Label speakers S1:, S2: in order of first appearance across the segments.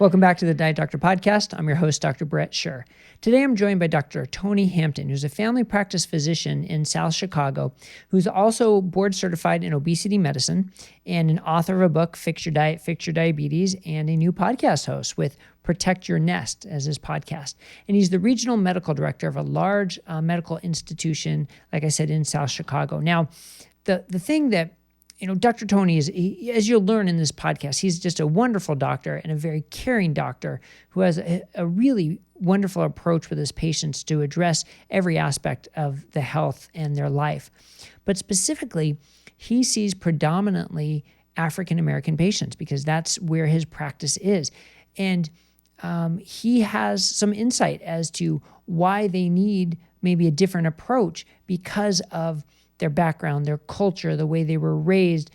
S1: Welcome back to the Diet Doctor Podcast. I'm your host, Dr. Brett Scher. Today I'm joined by Dr. Tony Hampton, who's a family practice physician in South Chicago, who's also board certified in obesity medicine and an author of a book, Fix Your Diet, Fix Your Diabetes, and a new podcast host with Protect Your Nest as his podcast. And he's the regional medical director of a large medical institution, like I said, in South Chicago. Now, the thing that Dr. Tony is, as you'll learn in this podcast, he's just a wonderful doctor and a very caring doctor who has a really wonderful approach with his patients to address every aspect of the health and their life. But specifically, he sees predominantly African-American patients because that's where his practice is. And he has some insight as to why they need maybe a different approach because of their background, their culture, the way they were raised,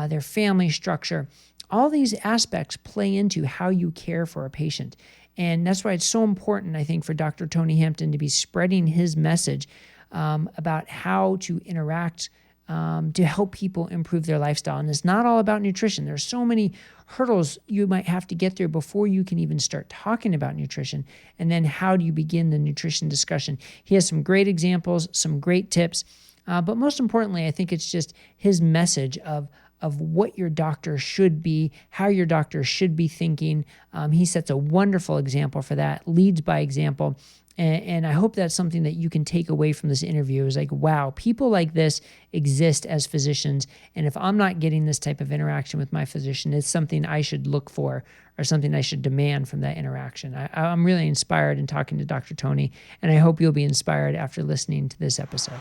S1: their family structure. All these aspects play into how you care for a patient. And that's why it's so important, I think, for Dr. Tony Hampton to be spreading his message about how to interact to help people improve their lifestyle. And it's not all about nutrition. There's so many hurdles you might have to get through before you can even start talking about nutrition. And then how do you begin the nutrition discussion? He has some great examples, some great tips. But most importantly, I think it's just his message of what your doctor should be, how your doctor should be thinking. He sets a wonderful example for that, leads by example. And I hope that's something that you can take away from this interview is like, wow, people like this exist as physicians. And if I'm not getting this type of interaction with my physician, it's something I should look for or something I should demand from that interaction. I'm really inspired in talking to Dr. Tony, and I hope you'll be inspired after listening to this episode.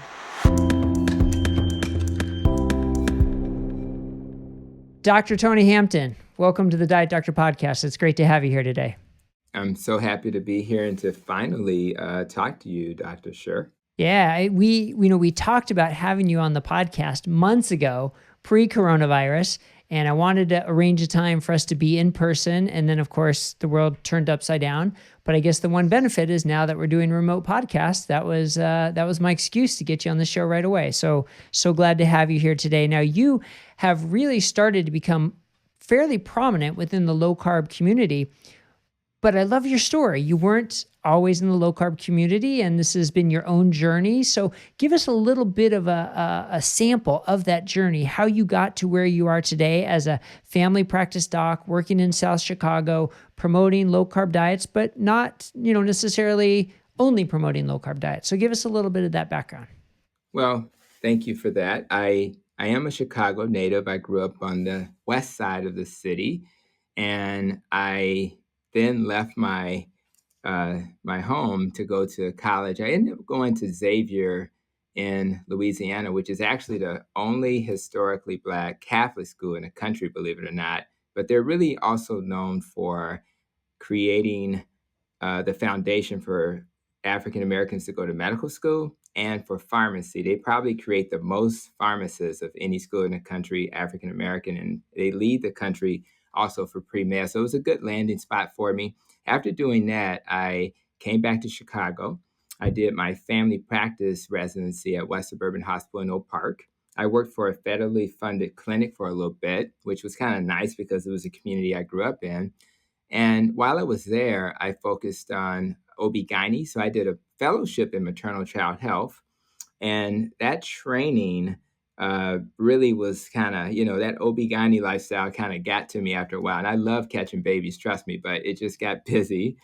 S1: Dr. Tony Hampton, welcome to the Diet Doctor Podcast. It's great to have you here today.
S2: I'm so happy to be here and to finally talk to you, Dr. Scher.
S1: Yeah, we talked about having you on the podcast months ago, pre-coronavirus, and I wanted to arrange a time for us to be in person. And then, of course, the world turned upside down. But I guess the one benefit is now that we're doing remote podcasts, that was my excuse to get you on the show right away. So glad to have you here today. Now, you have really started to become fairly prominent within the low-carb community. But I love your story. You weren't always in the low-carb community, and this has been your own journey. So give us a little bit of a sample of that journey, how you got to where you are today as a family practice doc, working in South Chicago, promoting low-carb diets, but not necessarily only promoting low-carb diets. So give us a little bit of that background.
S2: Well, thank you for that. I am a Chicago native. I grew up on the west side of the city, and I then left my home to go to college. I ended up going to Xavier in Louisiana, which is actually the only historically Black Catholic school in the country, believe it or not. But they're really also known for creating the foundation for African Americans to go to medical school and for pharmacy. They probably create the most pharmacists of any school in the country, African American, and they lead the country also for pre-med. So it was a good landing spot for me. After doing that, I came back to Chicago. I did my family practice residency at West Suburban Hospital in Oak Park. I worked for a federally funded clinic for a little bit, which was kind of nice because it was a community I grew up in. And while I was there, I focused on OB-GYN. So I did a fellowship in maternal child health. And that training really was kind of, that OB-GYN lifestyle kind of got to me after a while. And I love catching babies, trust me, but it just got busy.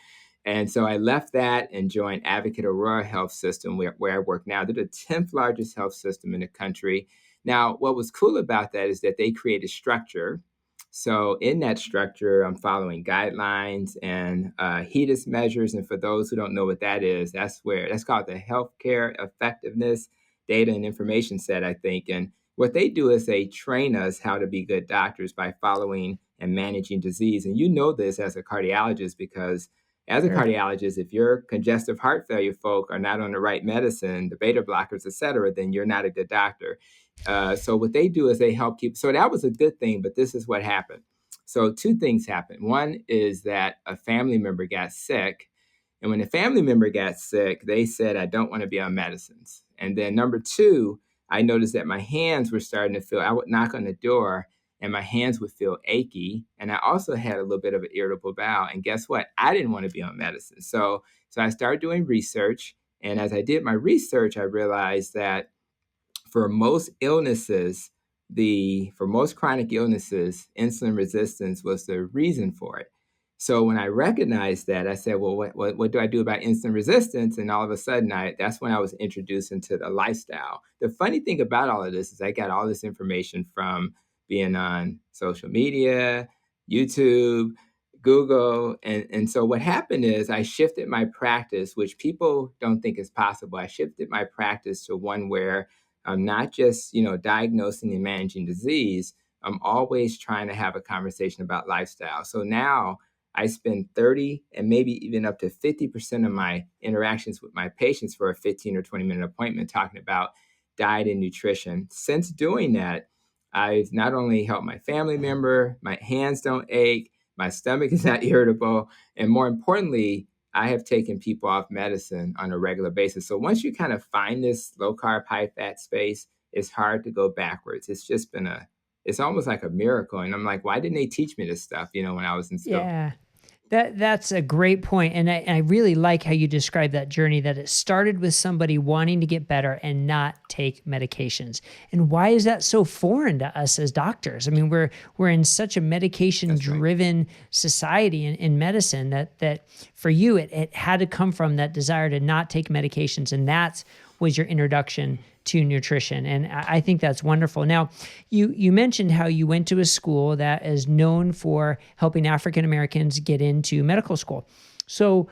S2: And so I left that and joined Advocate Aurora Health System, where I work now. They're the 10th largest health system in the country. Now, what was cool about that is that they created structure. So in that structure, I'm following guidelines and HEDIS measures. And for those who don't know what that is, that's called the Healthcare Effectiveness Data and Information Set, I think. And what they do is they train us how to be good doctors by following and managing disease. And you know this as a cardiologist, because as a cardiologist, if your congestive heart failure folk are not on the right medicine, the beta blockers, et cetera, then you're not a good doctor. So what they do is they help keep. So that was a good thing, but this is what happened. So two things happened. One is that a family member got sick. And when the family member got sick, they said, I don't want to be on medicines. And then number two, I noticed that my hands were starting to feel, I would knock on the door and my hands would feel achy. And I also had a little bit of an irritable bowel. And guess what? I didn't want to be on medicine. So I started doing research. And as I did my research, I realized that for most illnesses, for most chronic illnesses, insulin resistance was the reason for it. So when I recognized that, I said, well, what do I do about insulin resistance? And all of a sudden, that's when I was introduced into the lifestyle. The funny thing about all of this is I got all this information from being on social media, YouTube, Google. And so what happened is I shifted my practice, which people don't think is possible. I shifted my practice to one where I'm not just, diagnosing and managing disease. I'm always trying to have a conversation about lifestyle. So now I spend 30 and maybe even up to 50% of my interactions with my patients for a 15 or 20-minute appointment talking about diet and nutrition. Since doing that, I've not only helped my family member, my hands don't ache, my stomach is not irritable, and more importantly, I have taken people off medicine on a regular basis. So once you kind of find this low carb, high fat space, it's hard to go backwards. It's just been it's almost like a miracle. And I'm like, why didn't they teach me this stuff, when I was in school?
S1: Yeah. That's a great point. And I really like how you describe that journey, that it started with somebody wanting to get better and not take medications. And why is that so foreign to us as doctors? I mean, we're in such a medication-driven society in medicine that for you, it had to come from that desire to not take medications. And that was your introduction to nutrition. And I think that's wonderful. Now, you mentioned how you went to a school that is known for helping African Americans get into medical school. So,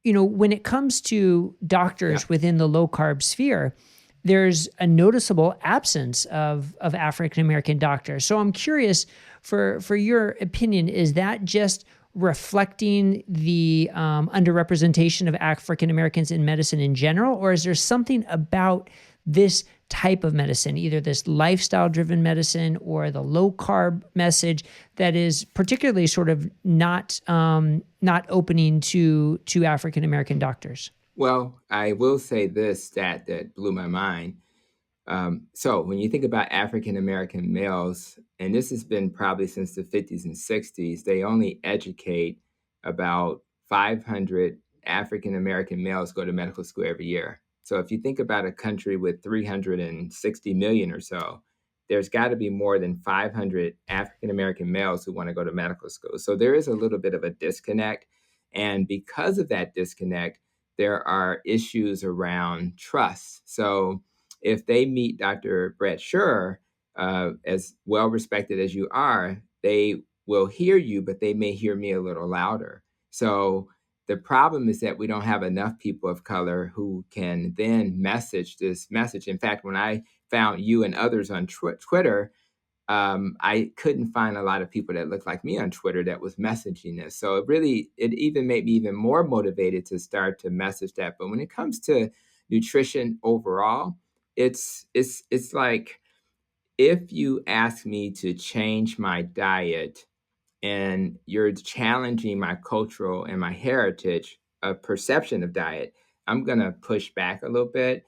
S1: when it comes to doctors within the low carb sphere, there's a noticeable absence of African American doctors. So I'm curious for your opinion, is that just reflecting the underrepresentation of African Americans in medicine in general, or is there something about this type of medicine, either this lifestyle-driven medicine or the low-carb message, that is particularly sort of not opening to African American doctors?
S2: Well, I will say this stat that blew my mind. So when you think about African American males, and this has been probably since the 50s and 60s, they only educate about 500 African American males go to medical school every year. So if you think about a country with 360 million or so, there's got to be more than 500 African American males who want to go to medical school. So there is a little bit of a disconnect. And because of that disconnect, there are issues around trust. So if they meet Dr. Brett Scher, as well respected as you are, they will hear you, but they may hear me a little louder. So the problem is that we don't have enough people of color who can then message this message. In fact, when I found you and others on Twitter, I couldn't find a lot of people that looked like me on Twitter that was messaging this. So it even made me even more motivated to start to message that. But when it comes to nutrition overall, it's like if you ask me to change my diet and you're challenging my cultural and my heritage perception of diet, I'm going to push back a little bit.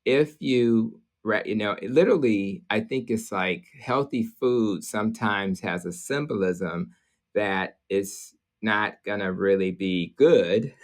S2: If you, literally, I think it's like healthy food sometimes has a symbolism that is not going to really be good.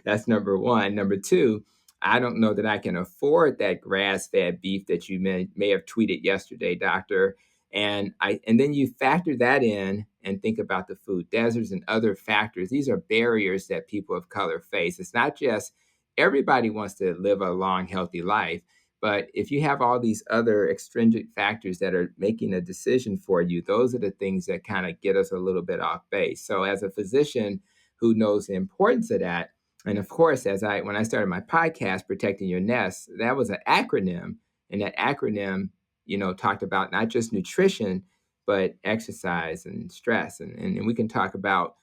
S2: That's number one. Number two, I don't know that I can afford that grass-fed beef that you may have tweeted yesterday, doctor. And then you factor that in and think about the food deserts and other factors. These are barriers that people of color face. It's not just everybody wants to live a long, healthy life, but if you have all these other extrinsic factors that are making a decision for you, those are the things that kind of get us a little bit off base. So as a physician who knows the importance of that, and of course, when I started my podcast, Protecting Your Nest, that was an acronym. And that acronym, talked about not just nutrition, but exercise and stress. And we can talk about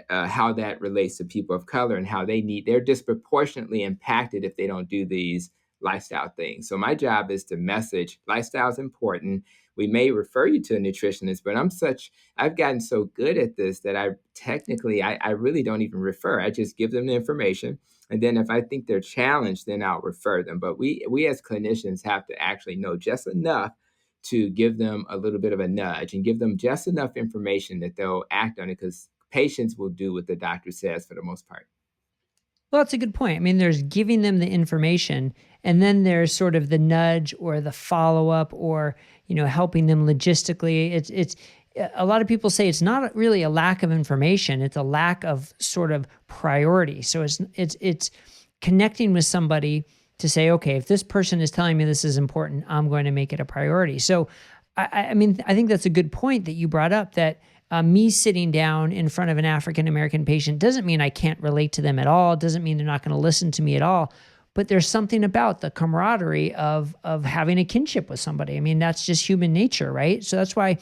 S2: how that relates to people of color and how they're disproportionately impacted if they don't do these lifestyle things. So my job is to message lifestyle is important. We may refer you to a nutritionist, but I've gotten so good at this that I really don't even refer. I just give them the information. And then if I think they're challenged, then I'll refer them. But we as clinicians have to actually know just enough to give them a little bit of a nudge and give them just enough information that they'll act on it, because patients will do what the doctor says for the most part.
S1: Well, that's a good point. I mean, there's giving them the information, and then there's sort of the nudge or the follow-up, or, helping them logistically. It's a lot of people say it's not really a lack of information, it's a lack of sort of priority. So it's connecting with somebody to say, okay, if this person is telling me this is important, I'm going to make it a priority. So I mean, I think that's a good point that you brought up, that me sitting down in front of an African American patient doesn't mean I can't relate to them at all. Doesn't mean they're not going to listen to me at all. But there's something about the camaraderie of having a kinship with somebody. I mean, that's just human nature, right? So that's why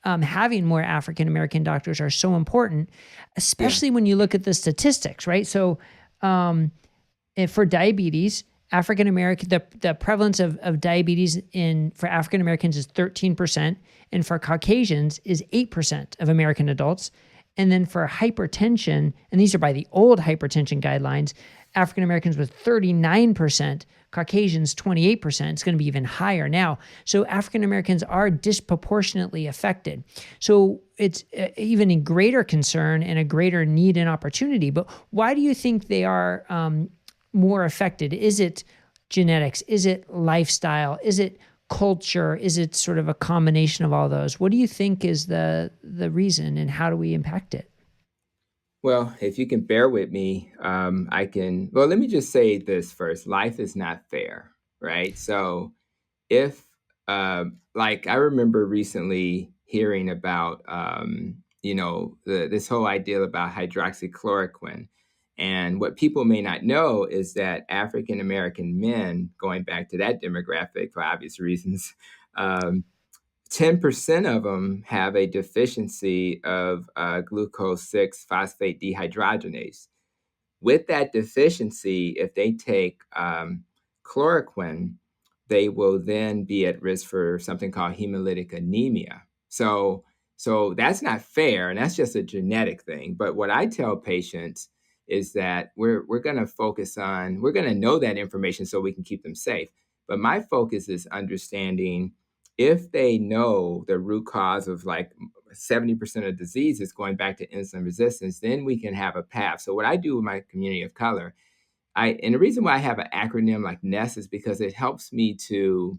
S1: having more African American doctors are so important, especially when you look at the statistics, right? So for diabetes, African American, the prevalence of diabetes for African Americans is 13%, and for Caucasians is 8% of American adults. And then for hypertension, and these are by the old hypertension guidelines, African Americans was 39%, Caucasians 28%. It's going to be even higher now. So African Americans are disproportionately affected. So it's even a greater concern and a greater need and opportunity. But why do you think they are more affected? Is it genetics? Is it lifestyle? Is it culture? Is it sort of a combination of all those? What do you think is the reason, and how do we impact it?
S2: Well, if you can bear with me, well, let me just say this first. Life is not fair, right? So if, like, I remember recently hearing about, this whole idea about hydroxychloroquine. And what people may not know is that African American men, going back to that demographic for obvious reasons, um, 10% of them have a deficiency of glucose 6 phosphate dehydrogenase. With that deficiency, if they take chloroquine, they will then be at risk for something called hemolytic anemia. So that's not fair, and that's just a genetic thing. But what I tell patients is that we're going to we're going to know that information so we can keep them safe. But my focus is understanding, if they know the root cause of like 70% of disease is going back to insulin resistance, then we can have a path. So what I do with my community of color, and the reason why I have an acronym like NESS is because it helps me to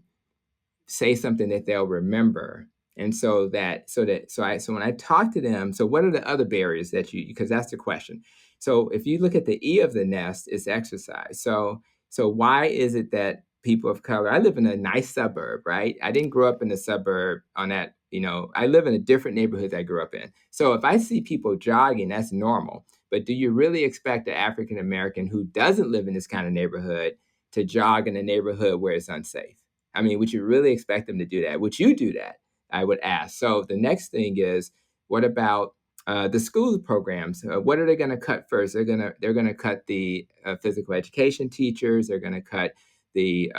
S2: say something that they'll remember. And so when I talk to them, so what are the other barriers because that's the question. So if you look at the E of the nest, it's exercise. So why is it that people of color, I live in a nice suburb, right? I didn't grow up in a suburb I live in a different neighborhood that I grew up in. So if I see people jogging, that's normal. But do you really expect an African American who doesn't live in this kind of neighborhood to jog in a neighborhood where it's unsafe? I mean, would you really expect them to do that? Would you do that? I would ask. So the next thing is, what about the school programs? What are they going to cut first? They're going to cut the physical education teachers. They're going to cut the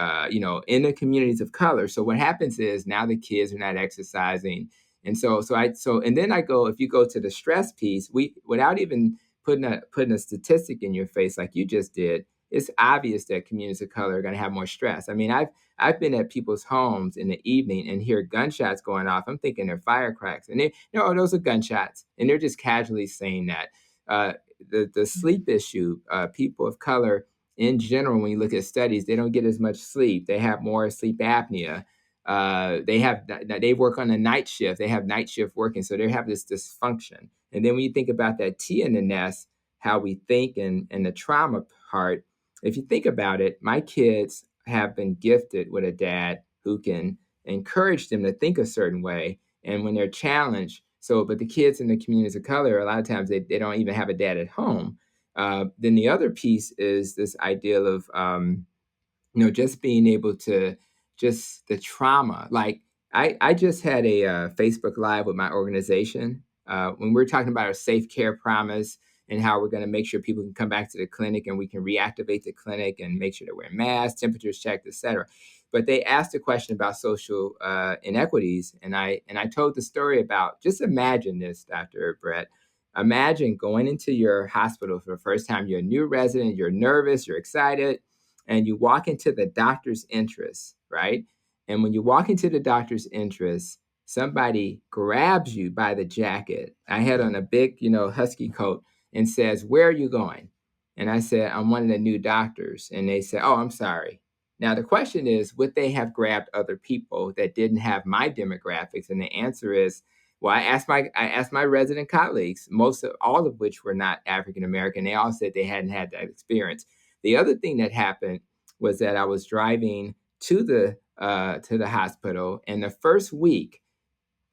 S2: in the communities of color. So what happens is now the kids are not exercising, and and then I go, if you go to the stress piece, without even putting a statistic in your face like you just did, it's obvious that communities of color are going to have more stress. I mean, I've been at people's homes in the evening and hear gunshots going off. I'm thinking they're firecracks, and those are gunshots, and they're just casually saying that. The sleep issue, people of color in general, when you look at studies, they don't get as much sleep. They have more sleep apnea. They work on a night shift. They have night shift working, so they have this dysfunction. And then when you think about that T in the nest, how we think and the trauma part, if you think about it, my kids have been gifted with a dad who can encourage them to think a certain way. And when they're challenged, but the kids in the communities of color, a lot of times they don't even have a dad at home. Then the other piece is this idea of, just being able to, just the trauma. Like I just had a Facebook Live with my organization when we're talking about our safe care promise and how we're going to make sure people can come back to the clinic and we can reactivate the clinic and make sure they're wearing masks, temperatures checked, et cetera. But they asked a question about social inequities, and I told the story about, just imagine this, Dr. Brett. Imagine going into your hospital for the first time. You're a new resident, you're nervous, you're excited, and you walk into the doctor's entrance, right? And when you walk into the doctor's entrance, somebody grabs you by the jacket. I had on a big, husky coat and says, "Where are you going?" And I said, "I'm one of the new doctors." And they said, "Oh, I'm sorry." Now, the question is, would they have grabbed other people that didn't have my demographics? And the answer is, well, I asked my resident colleagues, all of which were not African American. They all said they hadn't had that experience. The other thing that happened was that I was driving to the hospital, and the first week,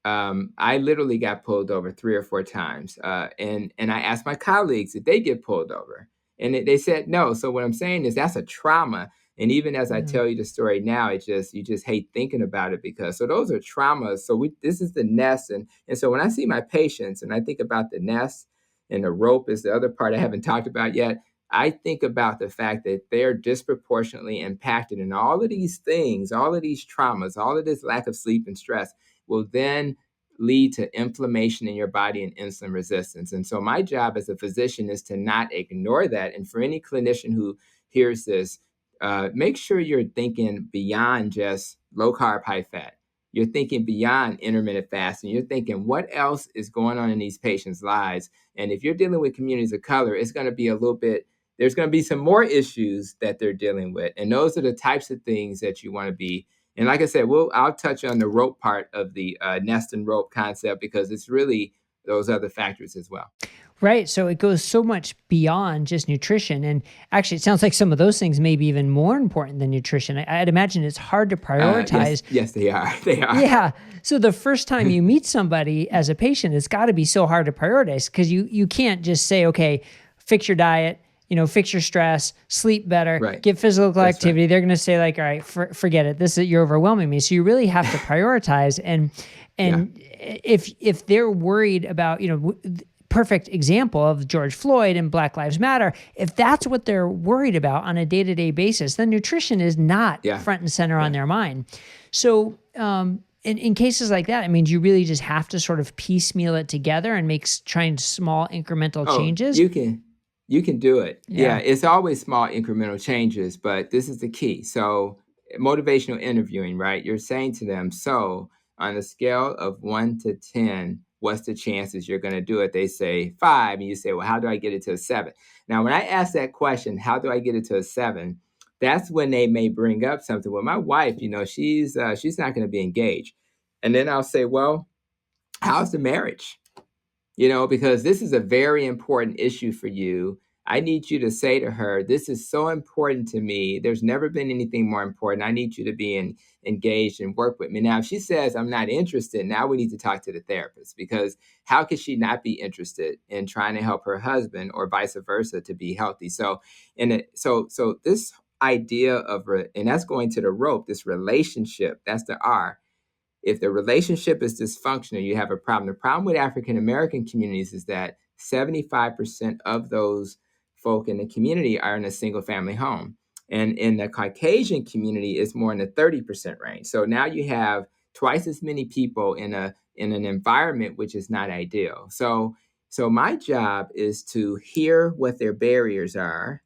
S2: I literally got pulled over 3 or 4 times, and I asked my colleagues did they get pulled over, and they said no. So what I'm saying is that's a trauma, and even as I tell you the story now, you just hate thinking about it because so those are traumas. So this is the nest, and so when I see my patients and I think about the nest and the rope is the other part I haven't talked about yet. I think about the fact that they're disproportionately impacted, and all of these things, all of these traumas, all of this lack of sleep and stress will then lead to inflammation in your body and insulin resistance. And so my job as a physician is to not ignore that. And for any clinician who hears this, make sure you're thinking beyond just low carb, high fat. You're thinking beyond intermittent fasting. You're thinking what else is going on in these patients' lives. And if you're dealing with communities of color, it's going to be there's going to be some more issues that they're dealing with. And those are the types of things that you want to be. And like I said, I'll touch on the rope part of the nest and rope concept because it's really those other factors as well.
S1: Right. So it goes so much beyond just nutrition. And actually, it sounds like some of those things may be even more important than nutrition. I'd imagine it's hard to prioritize.
S2: Yes, they are. They are.
S1: Yeah. So the first time you meet somebody as a patient, it's got to be so hard to prioritize because you can't just say, okay, fix your diet, fix your stress, sleep better,
S2: Right.
S1: get physical
S2: That's
S1: activity.
S2: right.
S1: They're going to say like, all right, forget it. You're overwhelming me. So you really have to prioritize. And if they're worried about, perfect example of George Floyd and Black Lives Matter, if that's what they're worried about on a day-to-day basis, then nutrition is not front and center on their mind. So in cases like that, I mean, do you really just have to sort of piecemeal it together and trying small incremental changes?
S2: You can do it.
S1: Yeah.
S2: It's always small incremental changes, but this is the key. So motivational interviewing, right? You're saying to them, so on a scale of 1 to 10, what's the chances you're going to do it? They say 5, and you say, well, how do I get it to a 7? Now, when I ask that question, how do I get it to a 7? That's when they may bring up something. Well, my wife, she's not going to be engaged. And then I'll say, well, how's the marriage? Because this is a very important issue for you. I need you to say to her, this is so important to me. There's never been anything more important. I need you to be engaged and work with me. Now, if she says, I'm not interested, now we need to talk to the therapist because how could she not be interested in trying to help her husband or vice versa to be healthy? So this idea and that's going to the rope, this relationship, that's the R. If the relationship is dysfunctional, you have a problem. The problem with African American communities is that 75% of those folk in the community are in a single family home. And in the Caucasian community, it's more in the 30% range. So now you have twice as many people in an environment which is not ideal. So my job is to hear what their barriers are,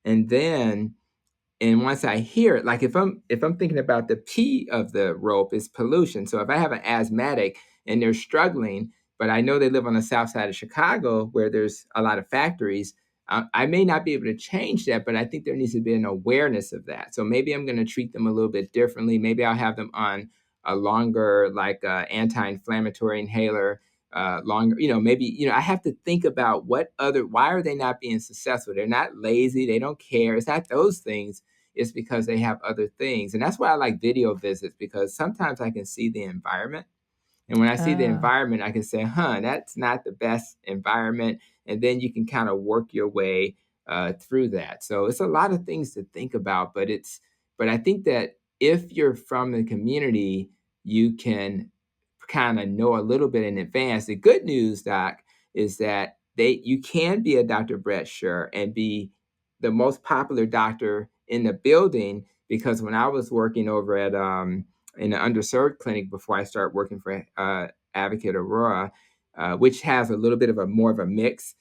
S2: and once I hear it, like if I'm thinking about the P of the rope is pollution. So if I have an asthmatic and they're struggling, but I know they live on the south side of Chicago where there's a lot of factories, I may not be able to change that, but I think there needs to be an awareness of that. So maybe I'm going to treat them a little bit differently. Maybe I'll have them on a longer, anti-inflammatory inhaler. Longer, maybe, I have to think about why are they not being successful? They're not lazy. They don't care. It's not those things. It's because they have other things. And that's why I like video visits, because sometimes I can see the environment. And when I see the environment, I can say, that's not the best environment. And then you can kind of work your way through that. So it's a lot of things to think about, but I think that if you're from the community, you can kind of know a little bit in advance. The good news, Doc, is that you can be a Dr. Brett Scher and be the most popular doctor in the building, because when I was working over at in the underserved clinic before I started working for Advocate Aurora, which has a little bit of more of a mix,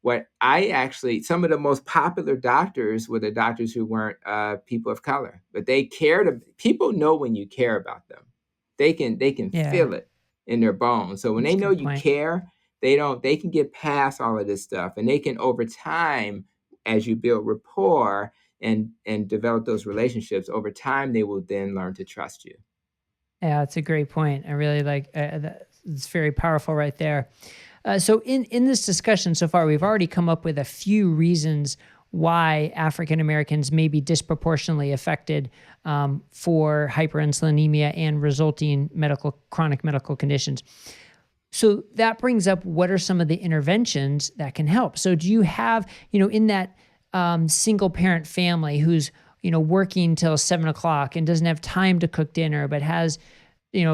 S2: what I actually, some of the most popular doctors were the doctors who weren't people of color, but they cared. People know when you care about them. They can
S1: Yeah,
S2: feel it in their bones. So when
S1: that's
S2: they
S1: a
S2: know
S1: good
S2: you
S1: point.
S2: care, they can get past all of this stuff, and they can over time, as you build rapport and develop those relationships over time, they will then learn to trust you.
S1: Yeah, that's a great point. I really like that. It's very powerful right there. So in this discussion so far, we've already come up with a few reasons why African Americans may be disproportionately affected for hyperinsulinemia and resulting chronic medical conditions. So that brings up, what are some of the interventions that can help? So do you have, in that single parent family who's, working till 7 o'clock and doesn't have time to cook dinner, but has,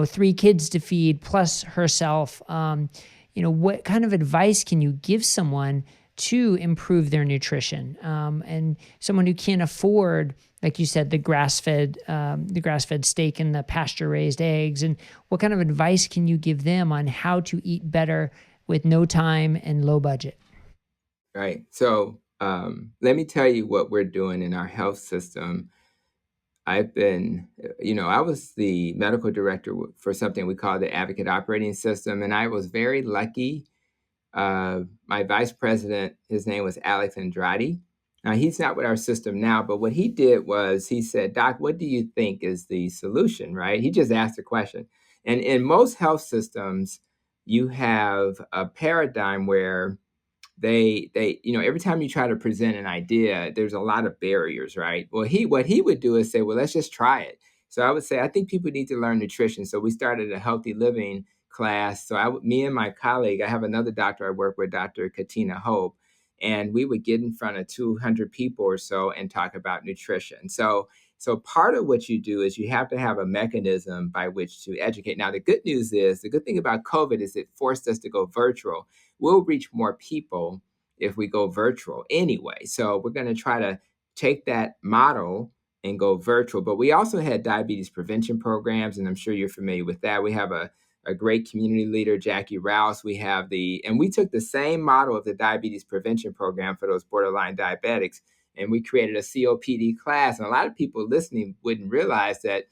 S1: three kids to feed plus herself, what kind of advice can you give someone to improve their nutrition? And someone who can't afford, like you said, the grass-fed steak and the pasture-raised eggs, and what kind of advice can you give them on how to eat better with no time and low budget?
S2: Right. So let me tell you what we're doing in our health system. I was the medical director for something we call the Advocate Operating System, and I was very lucky. My vice president, his name was Alex Andrade. Now, he's not with our system now, but what he did was he said, Doc, what do you think is the solution, right? He just asked a question. And in most health systems, you have a paradigm where every time you try to present an idea, there's a lot of barriers, right? Well, what he would do is say, well, let's just try it. So I would say, I think people need to learn nutrition. So we started a healthy living class. So me and my colleague, I have another doctor I work with, Dr. Katina Hope, and we would get in front of 200 people or so and talk about nutrition. So part of what you do is you have to have a mechanism by which to educate. Now, the good thing about COVID is it forced us to go virtual. We'll reach more people if we go virtual anyway. So we're going to try to take that model and go virtual. But we also had diabetes prevention programs, and I'm sure you're familiar with that. We have a great community leader, Jackie Rouse. And we took the same model of the diabetes prevention program for those borderline diabetics, and we created a COPD class. And a lot of people listening wouldn't realize that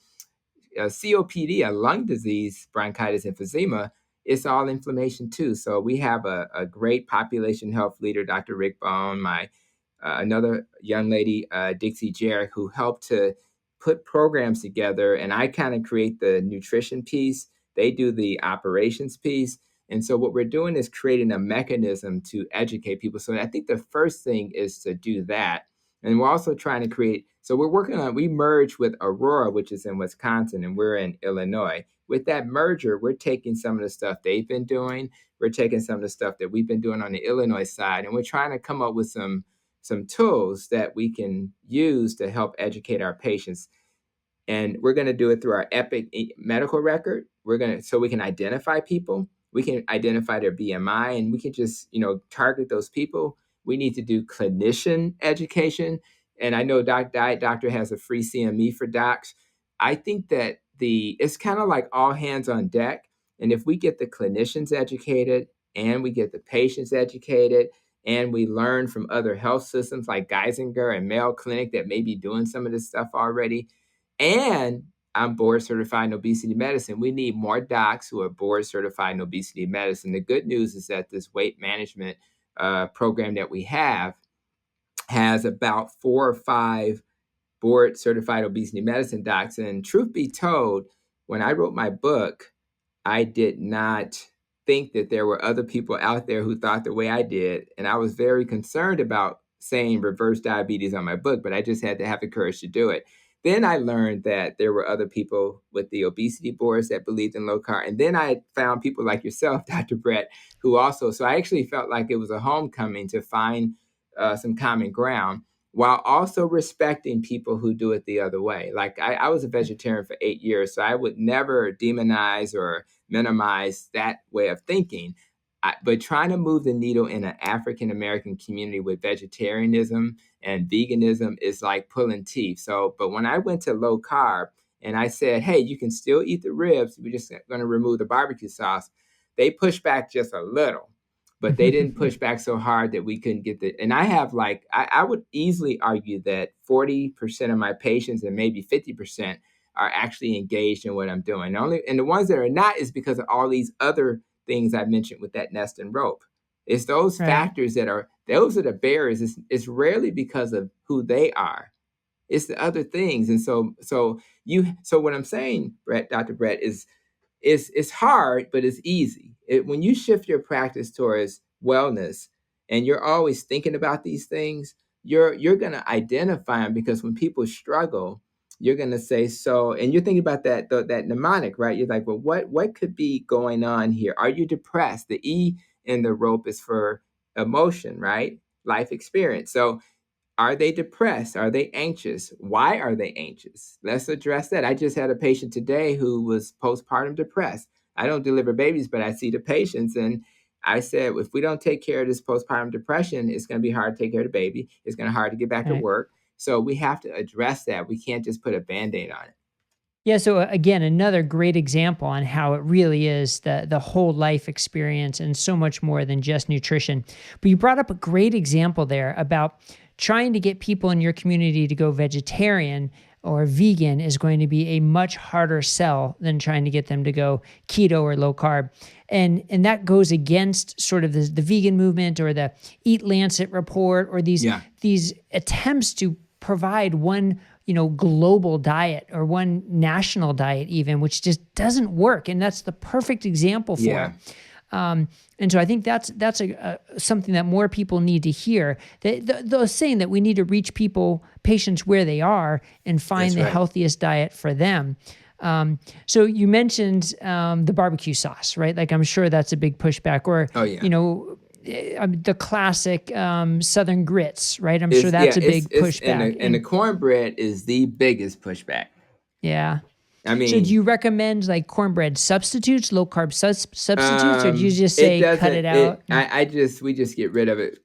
S2: COPD, a lung disease, bronchitis, emphysema, it's all inflammation too. So we have a great population health leader, Dr. Rick Bone, another young lady, Dixie Jarrett, who helped to put programs together. And I kind of create the nutrition piece. They do the operations piece. And so what we're doing is creating a mechanism to educate people. So I think the first thing is to do that. And we're also trying to we merged with Aurora, which is in Wisconsin, and we're in Illinois. With that merger, we're taking some of the stuff they've been doing. We're taking some of the stuff that we've been doing on the Illinois side, and we're trying to come up with some tools that we can use to help educate our patients. And we're going to do it through our Epic medical record. So we can identify people, we can identify their BMI, and we can just target those people. We need to do clinician education, and I know Diet Doctor has a free CME for docs. I think that it's kind of like all hands on deck, and if we get the clinicians educated and we get the patients educated and we learn from other health systems like Geisinger and Mayo Clinic that may be doing some of this stuff already, and I'm board certified in obesity medicine. We need more docs who are board certified in obesity medicine. The good news is that this weight management program that we have has about 4 or 5 board certified obesity medicine docs. And truth be told, when I wrote my book, I did not think that there were other people out there who thought the way I did. And I was very concerned about saying reverse diabetes on my book, but I just had to have the courage to do it. Then I learned that there were other people with the obesity boards that believed in low carb. And then I found people like yourself, Dr. Brett, who also, so I actually felt like it was a homecoming to find some common ground while also respecting people who do it the other way. Like I was a vegetarian for 8 years, so I would never demonize or minimize that way of thinking. But trying to move the needle in an African American community with vegetarianism and veganism is like pulling teeth. But when I went to low carb and I said, hey, you can still eat the ribs, we're just going to remove the barbecue sauce, they pushed back just a little. but they didn't push back so hard that we couldn't get the. And I have like I would easily argue that 40% of my patients and maybe 50% are actually engaged in what I'm doing. And the ones that are not is because of all these other things I mentioned with that nest and rope. It's those
S1: Right.
S2: factors those are the barriers. It's rarely because of who they are. It's the other things. And so what I'm saying, Dr. Brett, is it's hard, but it's easy. When you shift your practice towards wellness and you're always thinking about these things, you're gonna identify them, because when people struggle, you're gonna say so, and you're thinking about that mnemonic, right? You're like, well, what could be going on here? Are you depressed? The E in the rope is for emotion, right? Life experience. So are they depressed? Are they anxious? Why are they anxious? Let's address that. I just had a patient today who was postpartum depressed. I don't deliver babies, but I see the patients. And I said, if we don't take care of this postpartum depression, it's going to be hard to take care of the baby. It's going to be hard to get back to
S1: Right.
S2: work. So we have to address that. We can't just put a Band-Aid on it.
S1: Yeah, so again, another great example on how it really is the whole life experience and so much more than just nutrition. But you brought up a great example there about trying to get people in your community to go vegetarian or vegan is going to be a much harder sell than trying to get them to go keto or low carb. And that goes against sort of the vegan movement or the Eat Lancet report or
S2: Yeah.
S1: these attempts to provide one global diet or one national diet even, which just doesn't work. And that's the perfect example for
S2: Yeah.
S1: it. And so I think that's something that more people need to hear. The saying that we need to reach patients where they are and find
S2: That's
S1: the
S2: right.
S1: healthiest diet for them. So you mentioned the barbecue sauce, right? Like I'm sure that's a big pushback. Or
S2: Oh, yeah.
S1: the classic Southern grits, right? I'm sure
S2: It's
S1: that's
S2: yeah,
S1: a big
S2: it's
S1: pushback.
S2: and the cornbread is the biggest pushback.
S1: Yeah.
S2: I
S1: So do
S2: mean,
S1: you recommend like cornbread substitutes, low carb substitutes, or do you just
S2: it
S1: say cut
S2: doesn't.
S1: it out?
S2: We just get rid of it.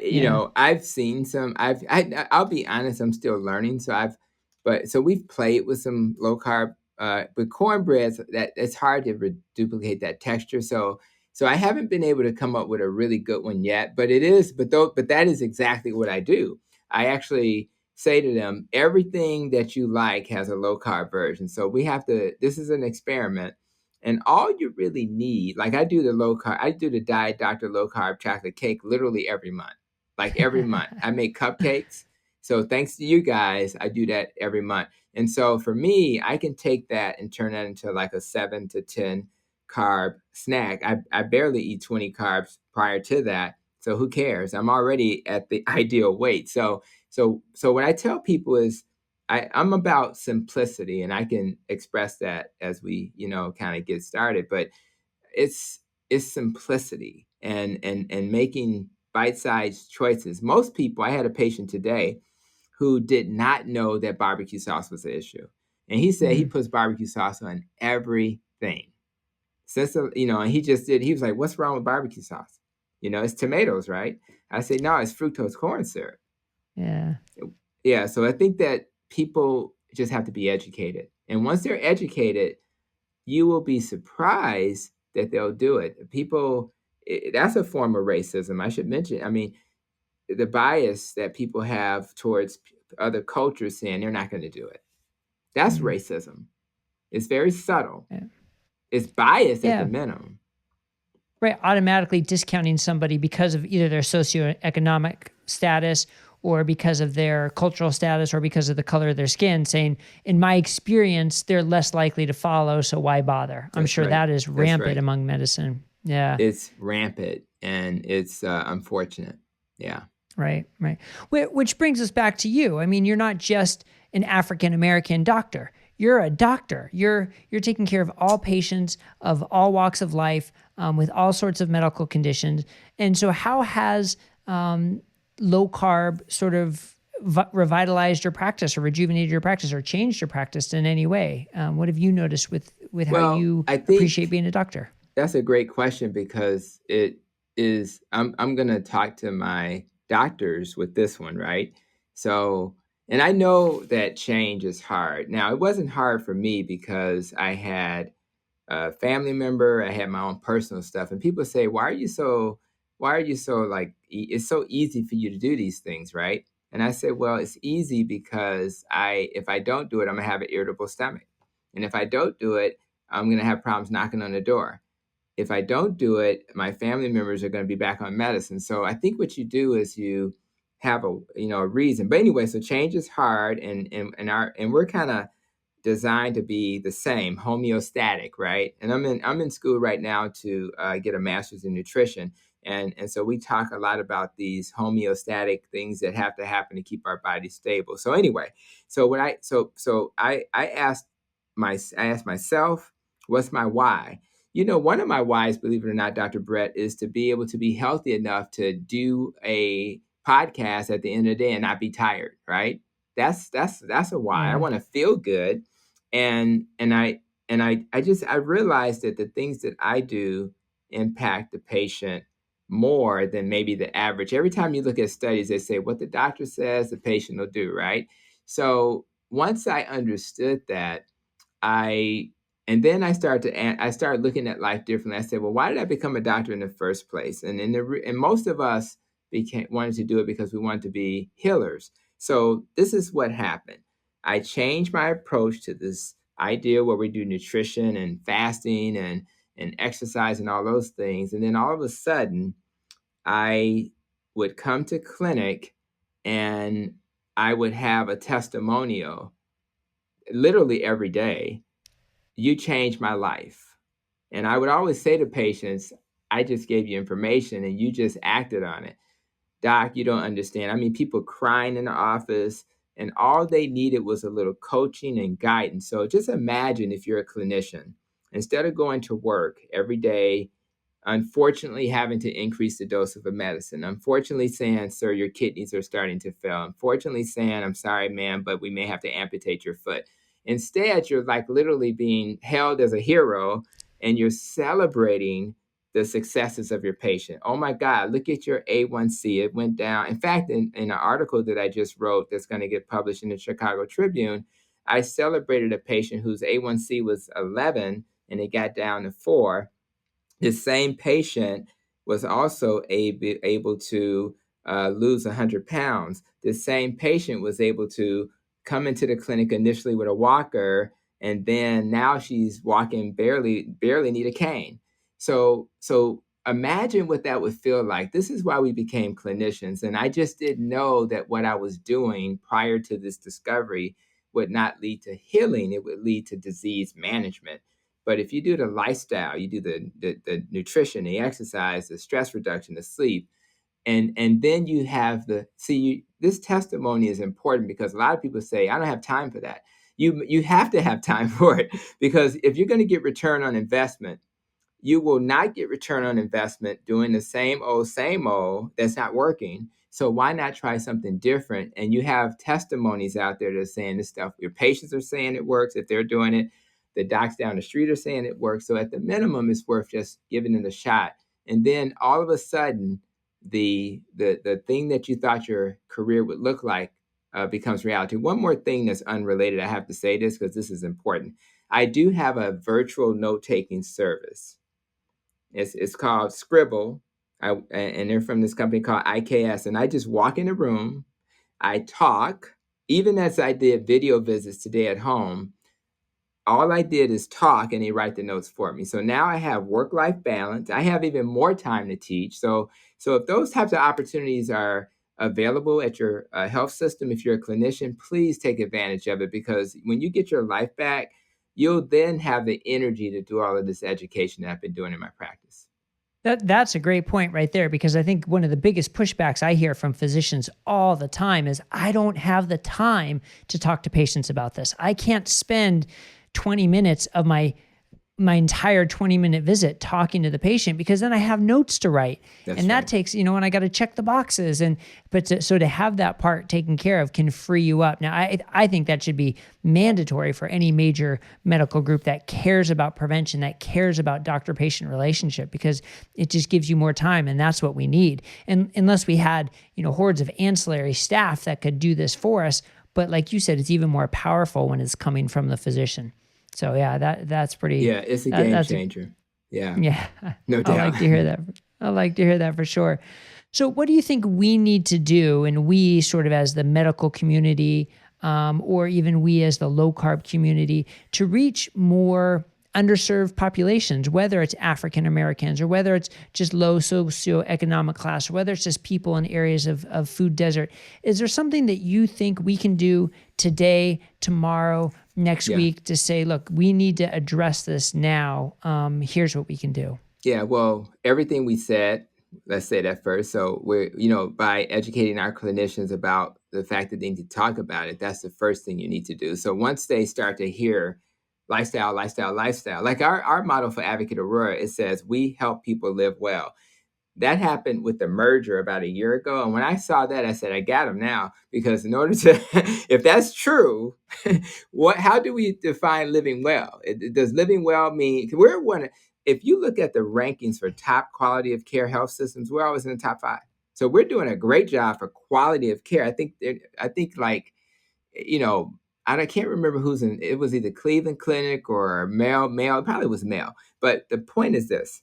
S1: Yeah.
S2: I've seen some. I'll be honest. I'm still learning. So we've played with some low carb, but cornbreads that it's hard to duplicate that texture. So I haven't been able to come up with a really good one yet. But but that is exactly what I do. I actually say to them, everything that you like has a low carb version. So this is an experiment. And all you really need, like I do the Diet Dr. Low Carb chocolate cake literally every month. Like every month. I make cupcakes. So thanks to you guys, I do that every month. And so for me, I can take that and turn that into like a 7 to 10 carb snack. I barely eat 20 carbs prior to that. So who cares? I'm already at the ideal weight. So what I tell people is I'm about simplicity, and I can express that as we, kind of get started. But it's simplicity and making bite-sized choices. Most people, I had a patient today who did not know that barbecue sauce was an issue. And he said he
S1: Mm,
S2: puts barbecue sauce on everything. And he was like, what's wrong with barbecue sauce? It's tomatoes, right? I say, no, it's fructose corn syrup.
S1: yeah.
S2: Yeah, so I think that people just have to be educated. And once they're educated, you will be surprised that they'll do it. That's a form of racism, I should mention. I mean, the bias that people have towards other cultures saying they're not going to do it. That's
S1: Mm,
S2: racism. It's very subtle.
S1: yeah.
S2: It's bias at the
S1: Yeah.
S2: minimum.
S1: Right. Automatically discounting somebody because of either their socioeconomic status or because of their cultural status or because of the color of their skin, saying, in my experience, they're less likely to follow, so why bother? I'm
S2: That's
S1: sure
S2: right.
S1: that is
S2: That's
S1: rampant
S2: right.
S1: among medicine. Yeah.
S2: It's rampant, and it's unfortunate. Yeah.
S1: Right, right. Which brings us back to you. I mean, you're not just an African American doctor. You're a doctor. You're taking care of all patients of all walks of life with all sorts of medical conditions. And so, how has low carb sort of revitalized your practice, or rejuvenated your practice, or changed your practice in any way? What have you noticed with how
S2: Well,
S1: you
S2: I
S1: appreciate
S2: think
S1: being a doctor?
S2: that's a great question, because it is I'm going to talk to my doctors with this one, right? So, and I know that change is hard. Now, it wasn't hard for me because I had a family member, I had my own personal stuff, and people say, "Why are you so why are you so like, it's so easy for you to do these things, right? And I said, well, it's easy because if I don't do it, I'm gonna have an irritable stomach. And if I don't do it, I'm gonna have problems knocking on the door. If I don't do it, my family members are going to be back on medicine. So I think what you do is you have a reason. But anyway, so change is hard, and we're kind of designed to be the same, homeostatic, right? And I'm in school right now to get a master's in nutrition, and so we talk a lot about these homeostatic things that have to happen to keep our body stable. So anyway, I asked myself, what's my why? One of my whys, believe it or not, Dr. Brett, is to be able to be healthy enough to do a podcast at the end of the day and not be tired, right? That's a why. I
S1: Yeah.
S2: want to feel good, and I realized that the things that I do impact the patient more than maybe the average. Every time you look at studies, they say what the doctor says, the patient will do, right? So once I understood that, I and then I started looking at life differently. I said, well, why did I become a doctor in the first place? And most of us wanted to do it because we wanted to be healers. So this is what happened. I changed my approach to this idea where we do nutrition and fasting and exercise and all those things. And then all of a sudden, I would come to clinic and I would have a testimonial literally every day. You changed my life. And I would always say to patients, I just gave you information and you just acted on it. Doc, you don't understand. I mean, people crying in the office, and all they needed was a little coaching and guidance. So just imagine if you're a clinician, instead of going to work every day, unfortunately having to increase the dose of a medicine, unfortunately saying, sir, your kidneys are starting to fail, unfortunately saying, I'm sorry, ma'am, but we may have to amputate your foot. Instead, you're like literally being held as a hero and you're celebrating the successes of your patient. Oh my God, look at your A1C. It went down. In fact, in an article that I just wrote that's going to get published in the Chicago Tribune, I celebrated a patient whose A1C was 11 and it got down to 4. This same patient was also able to lose 100 pounds. This same patient was able to come into the clinic initially with a walker, and then now she's walking, barely need a cane. So imagine what that would feel like. This is why we became clinicians. And I just didn't know that what I was doing prior to this discovery would not lead to healing. It would lead to disease management. But if you do the lifestyle, you do the nutrition, the exercise, the stress reduction, the sleep, and then you have this testimony is important because a lot of people say, I don't have time for that. You have to have time for it, because if you're going to get return on investment, you will not get return on investment doing the same old that's not working. So why not try something different? And you have testimonies out there that are saying this stuff. Your patients are saying it works if they're doing it. The docs down the street are saying it works. So at the minimum, it's worth just giving it a shot. And then all of a sudden, the thing that you thought your career would look like becomes reality. One more thing that's unrelated. I have to say this because this is important. I do have a virtual note-taking service. It's called Scribble, and they're from this company called IKS. And I just walk in the room, I talk. Even as I did video visits today at home, all I did is talk, and they write the notes for me. So now I have work-life balance. I have even more time to teach. So if those types of opportunities are available at your health system, if you're a clinician, please take advantage of it, because when you get your life back, you'll then have the energy to do all of this education that I've been doing in my practice.
S1: That's a great point right there, because I think one of the biggest pushbacks I hear from physicians all the time is, I don't have the time to talk to patients about this. I can't spend 20 minutes of my entire 20-minute visit talking to the patient, because then I have notes to write.
S2: That's
S1: and that
S2: right.
S1: takes, and I got to check the boxes. So to have that part taken care of can free you up. Now, I think that should be mandatory for any major medical group that cares about prevention, that cares about doctor-patient relationship, because it just gives you more time, and that's what we need. And unless we had, hordes of ancillary staff that could do this for us, but like you said, it's even more powerful when it's coming from the physician. So yeah, that's pretty.
S2: Yeah, it's a game changer. Yeah,
S1: Yeah,
S2: no
S1: I like
S2: doubt.
S1: to hear that. I like to hear that for sure. So, what do you think we need to do, and we sort of as the medical community, or even we as the low carb community, to reach more underserved populations, whether it's African Americans or whether it's just low socioeconomic class, or whether it's just people in areas of food desert? Is there something that you think we can do today, tomorrow, next
S2: Yeah.
S1: week to say, look, we need to address this now? Here's what we can do.
S2: Yeah, well, everything we said, let's say that first. So we're, by educating our clinicians about the fact that they need to talk about it, that's the first thing you need to do. So once they start to hear lifestyle, lifestyle, lifestyle, like our model for Advocate Aurora, it says we help people live well. That happened with the merger about a year ago. And when I saw that, I said, I got them now. Because in order to, if that's true, how do we define living well? Does living well mean, we're one, if you look at the rankings for top quality of care health systems, we're always in the top 5. So we're doing a great job for quality of care. I think like, you know, I can't remember who's in, it was either Cleveland Clinic or Mayo, it probably was Mayo. But the point is this,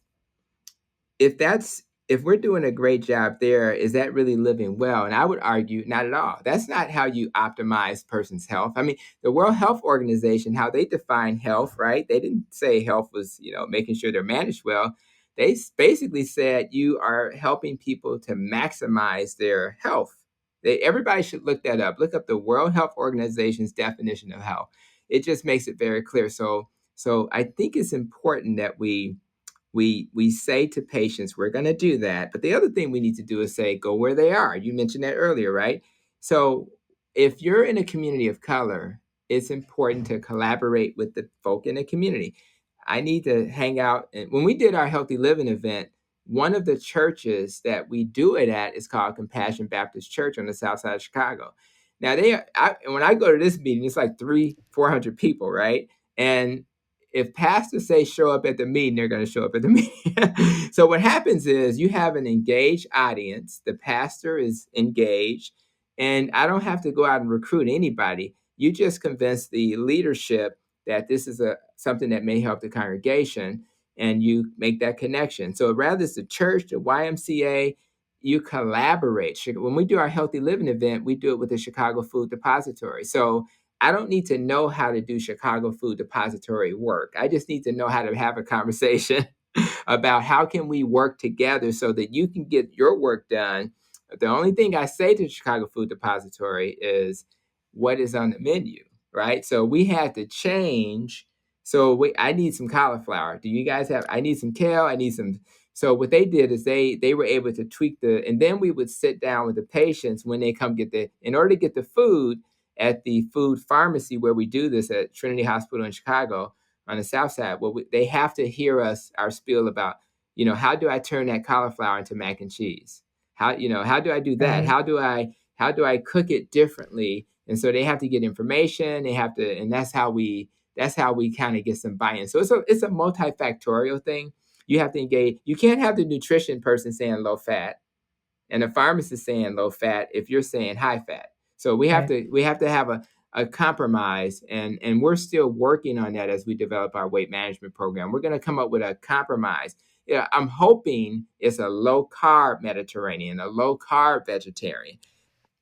S2: if that's if we're doing a great job there, is that really living well? And I would argue not at all. That's not how you optimize person's health. I mean, the World Health Organization, how they define health, right? They didn't say health was, making sure they're managed well. They basically said you are helping people to maximize their health. Everybody should look that up. Look up the World Health Organization's definition of health. It just makes it very clear. So I think it's important that we say to patients, we're going to do that. But the other thing we need to do is say, go where they are. You mentioned that earlier, right? So if you're in a community of color, it's important to collaborate with the folk in the community. I need to hang out. And when we did our healthy living event, one of the churches that we do it at is called Compassion Baptist Church on the south side of Chicago. Now, when I go to this meeting, it's like 400 people, right? And if pastors say show up at the meeting, they're going to show up at the meeting. So what happens is you have an engaged audience. The pastor is engaged, and I don't have to go out and recruit anybody. You just convince the leadership that this is something that may help the congregation, and you make that connection. So rather it's the church, the YMCA, you collaborate. When we do our healthy living event, we do it with the Chicago Food Depository. So I don't need to know how to do Chicago Food Depository work. I just need to know how to have a conversation about how can we work together so that you can get your work done. The only thing I say to the Chicago Food Depository is what is on the menu, right? So we had to change. So I need some cauliflower. Do you guys have, I need some kale. I need some. So what they did is they were able to tweak and then we would sit down with the patients when they come in order to get the food, at the food pharmacy where we do this at Trinity Hospital in Chicago on the south side. Well, they have to hear our spiel about, how do I turn that cauliflower into mac and cheese? How do I do that?
S1: Right.
S2: How do I cook it differently? And so they have to get information. They have to, and that's how we kind of get some buy-in. So it's a multifactorial thing. You have to engage. You can't have the nutrition person saying low fat and the pharmacist saying low fat if you're saying high fat. So we have to have a compromise, and we're still working on that as we develop our weight management program. We're going to come up with a compromise. Yeah, I'm hoping it's a low carb Mediterranean, a low carb vegetarian.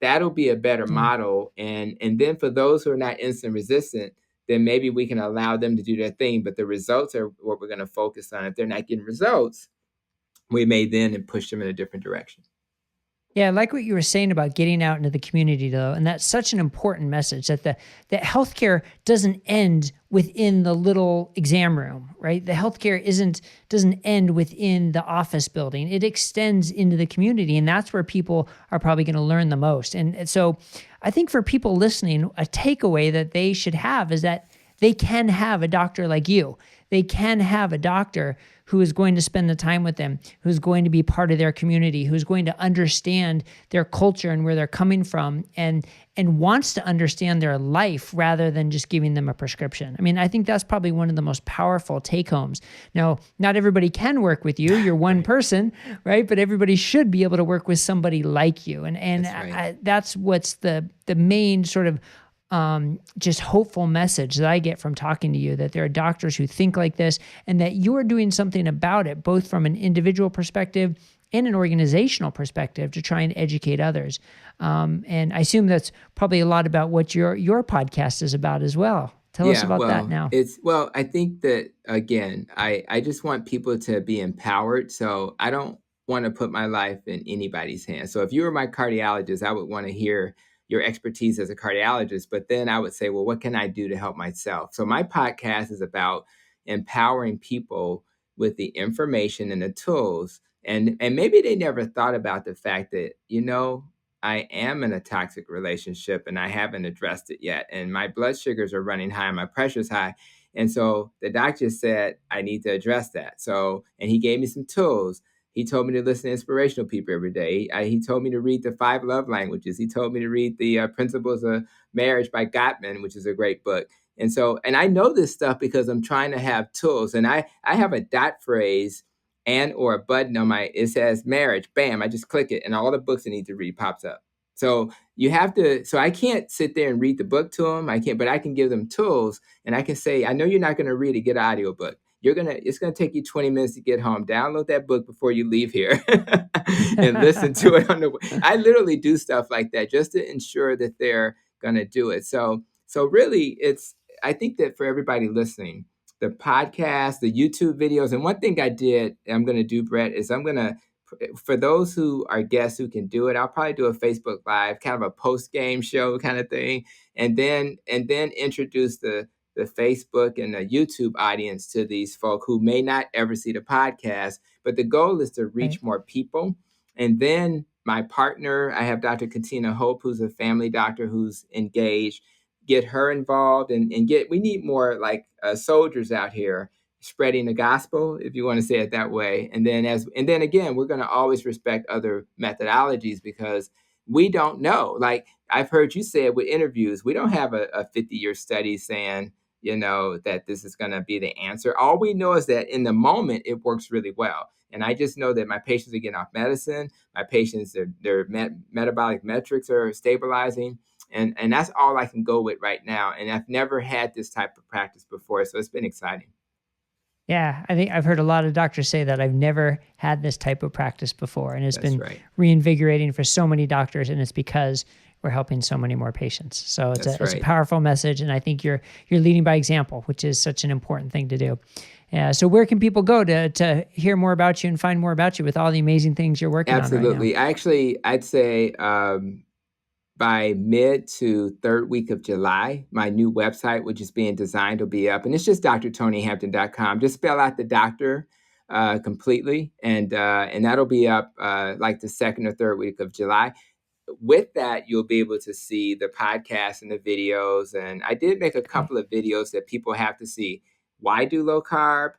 S2: That'll be a better model. And then for those who are not insulin resistant, then maybe we can allow them to do their thing. But the results are what we're going to focus on. If they're not getting results, we may then push them in a different direction.
S1: Yeah, I like what you were saying about getting out into the community, though, and that's such an important message that that healthcare doesn't end within the little exam room, right? The healthcare doesn't end within the office building; it extends into the community, and that's where people are probably going to learn the most. And so, I think for people listening, a takeaway that they should have is that they can have a doctor like you. They can have a doctor who is going to spend the time with them, who's going to be part of their community, who's going to understand their culture and where they're coming from, and wants to understand their life rather than just giving them a prescription. I mean, I think that's probably one of the most powerful take-homes. Now, not everybody can work with you. You're one person, right? But everybody should be able to work with somebody like you. And
S2: That's right.
S1: that's what's the main sort of just hopeful message that I get from talking to you, that there are doctors who think like this and that you are doing something about it, both from an individual perspective and an organizational perspective to try and educate others. And I assume that's probably a lot about what your podcast is about as well. Tell us
S2: Yeah,
S1: about that now.
S2: I think that again, I just want people to be empowered. So I don't want to put my life in anybody's hands. So if you were my cardiologist, I would want to hear your expertise as a cardiologist, but then I would say, well, what can I do to help myself? So my podcast is about empowering people with the information and the tools. And maybe they never thought about the fact that, I am in a toxic relationship and I haven't addressed it yet. And my blood sugars are running high, my pressure's high. And so the doctor said, I need to address that. So, and he gave me some tools. He told me to listen to inspirational people every day. He told me to read the 5 love languages. He told me to read the Principles of Marriage by Gottman, which is a great book. And so, and I know this stuff because I'm trying to have tools. And I have a dot phrase and or a button on it says marriage, bam, I just click it and all the books I need to read pops up. So you have to, so I can't sit there and read the book to them. I can't, but I can give them tools and I can say, I know you're not going to read it, get an audio book. It's going to take you 20 minutes to get home. Download that book before you leave here and listen to it on the way. I literally do stuff like that just to ensure that they're going to do it. So really I think that for everybody listening, the podcast, the YouTube videos. And one thing I'm going to do, Brett, is for those who are guests who can do it, I'll probably do a Facebook Live, kind of a post-game show kind of thing. And then introduce the Facebook and the YouTube audience to these folk who may not ever see the podcast. But the goal is to reach more people. And then my partner, I have Dr. Katina Hope, who's a family doctor who's engaged, get her involved and we need more like soldiers out here spreading the gospel, if you want to say it that way. And then again, we're going to always respect other methodologies because we don't know. Like I've heard you say it with interviews, we don't have a 50-year study saying, that this is going to be the answer. All we know is that in the moment, it works really well. And I just know that my patients are getting off medicine. My patients, their metabolic metrics are stabilizing. And that's all I can go with right now. And I've never had this type of practice before. So it's been exciting.
S1: Yeah, I think I've heard a lot of doctors say that I've never had this type of practice before. And it's
S2: That's
S1: been
S2: right.
S1: reinvigorating for so many doctors. And it's because we're helping so many more patients. So it's a powerful message. And I think you're leading by example, which is such an important thing to do. So where can people go to hear more about you and find more about you with all the amazing things you're working on right now?
S2: Absolutely. Actually, I'd say by mid to third week of July, my new website, which is being designed, will be up. And it's just drtonyhampton.com. Just spell out the doctor completely. And that'll be up like the second or third week of July. With that, you'll be able to see the podcast and the videos. And I did make a couple of videos that people have to see. Why do low carb?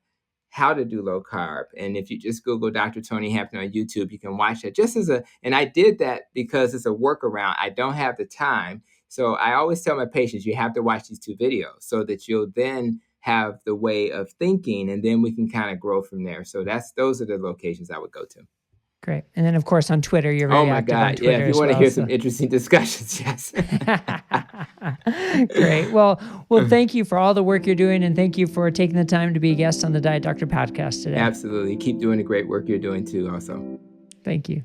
S2: How to do low carb. And if you just Google Dr. Tony Hampton on YouTube, you can watch that and I did that because it's a workaround. I don't have the time. So I always tell my patients, you have to watch these 2 videos so that you'll then have the way of thinking and then we can kind of grow from there. So those are the locations I would go to.
S1: Great. And then, of course, on Twitter, you're very active on Twitter.
S2: Yeah, if you want to hear some interesting discussions, yes.
S1: Great. Well, thank you for all the work you're doing, and thank you for taking the time to be a guest on the Diet Doctor podcast today.
S2: Absolutely. Keep doing the great work you're doing, too, also.
S1: Thank you.